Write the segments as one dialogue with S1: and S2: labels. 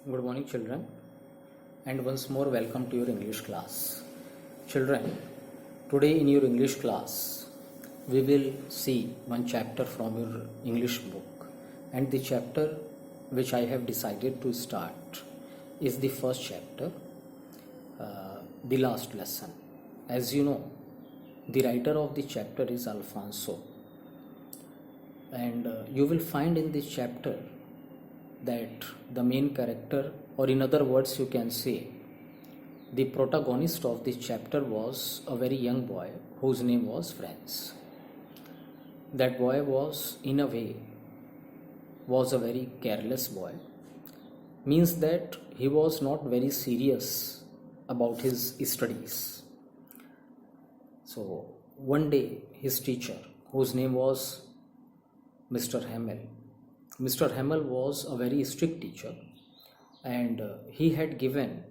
S1: Good morning, children, and once more welcome to your English class. Children, today in your English class, we will see one chapter from your English book, and the chapter which I have decided to start is the first chapter, the last lesson. As you know, the writer of the chapter is Alfonso, and you will find in this chapter that the main character, or in other words you can say the protagonist of this chapter, was a very young boy whose name was Franz. That boy was, in a way, was a very careless boy, means that he was not very serious about his studies. So one day his teacher, whose name was Mr. Hamel was a very strict teacher, and he had given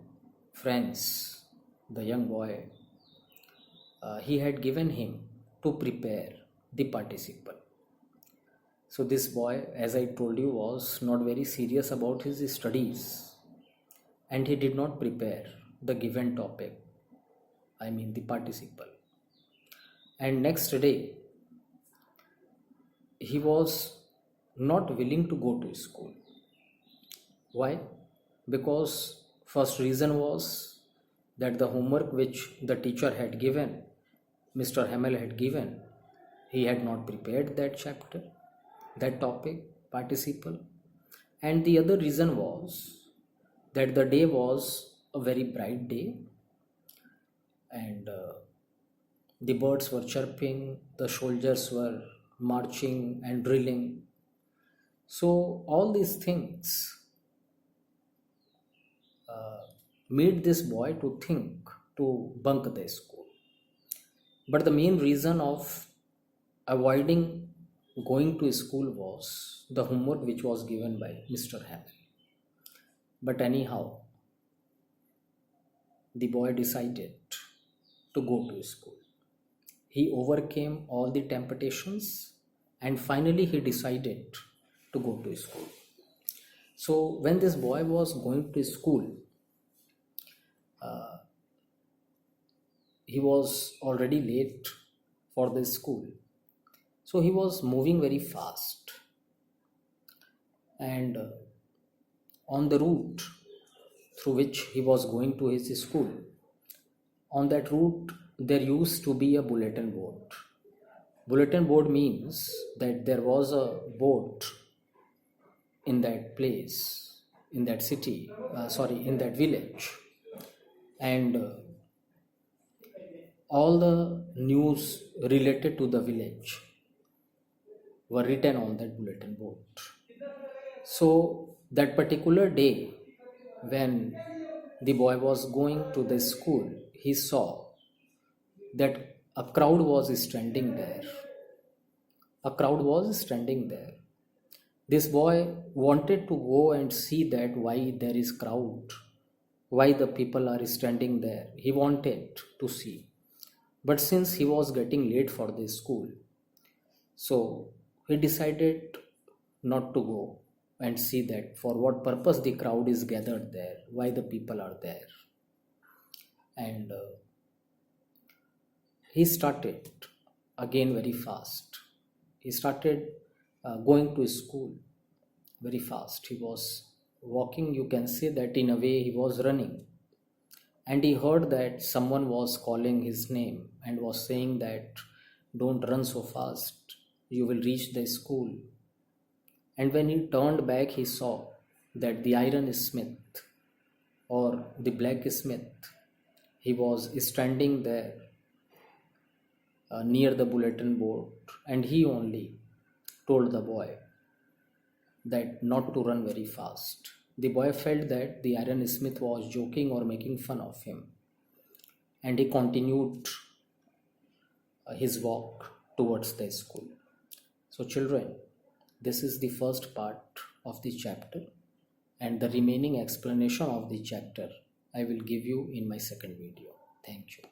S1: Franz, the young boy, he had given him to prepare the participle. So this boy, as I told you, was not very serious about his studies, and he did not prepare the given topic, the participle. And next day, he was not willing to go to school. Why? Because first reason was that the homework which the teacher had given, Mr. Hamel had given, he had not prepared that chapter, that topic, participle. And the other reason was that the day was a very bright day, and the birds were chirping, the soldiers were marching and drilling. So all these things made this boy to think to bunk the school. But the main reason of avoiding going to school was the homework which was given by Mr. Hamel. But anyhow, the boy decided to go to school. He overcame all the temptations, and finally he decided to go to school. So when this boy was going to school, he was already late for the school. So he was moving very fast, and on the route through which he was going to his school, on that route there used to be a bulletin board. Bulletin board means that there was a board in that place, in that city, in that village, and all the news related to the village were written on that bulletin board. So that particular day, when the boy was going to the school, he saw that a crowd was standing there. A crowd was standing there. This boy wanted to go and see that why there is crowd, why the people are standing there. He wanted to see. But since he was getting late for the school, so he decided not to go and see that for what purpose the crowd is gathered there, why the people are there. And he started again very fast. He started going to school very fast. He was walking, you can say that in a way he was running. And he heard that someone was calling his name and was saying that, "Don't run so fast, you will reach the school." And when he turned back, he saw that the iron smith, or the blacksmith, he was standing there near the bulletin board, and he only told the boy that not to run very fast. The boy felt that the iron smith was joking or making fun of him, and he continued his walk towards the school. So children, this is the first part of the chapter, and the remaining explanation of the chapter I will give you in my second video. Thank you.